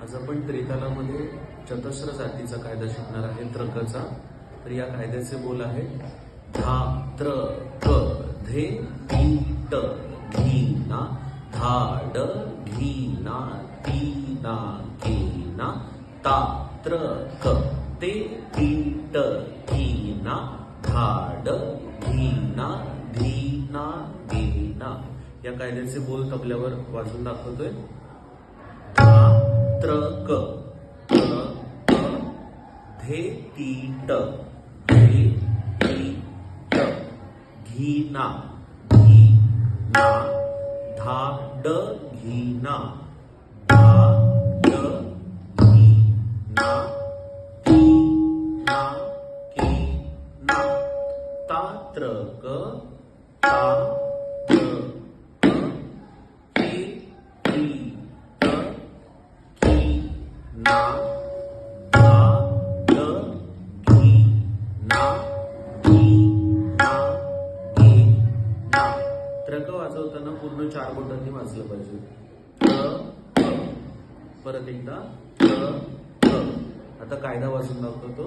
आज आपण त्रितालामध्ये चतस्र जातीचा कायदा शिकणार आहे त्रकचा. तर या कायद्याचे बोल आहेत धा त्र क धे ती ट घी ना धाड घी ना ती ना के ना ता त्र क ते ती ट घी ना धाड घी ना धी ना गे ना. या कायद्याचे बोल तबल्यावर वाजून दाखवतोय. त्र क धे ती ट धे ती ट घी ना धा ड घी ना धा ड घी ना ती ना के ना ता त्र क ता त्र क के ती ट की ना धा ड घी ना धी ना गे ना. त्रक वाजवताना पूर्ण 4 बोटांनी वाजलं पाहिजे. परत एकदा आता कायदा वाजून दाखवतो.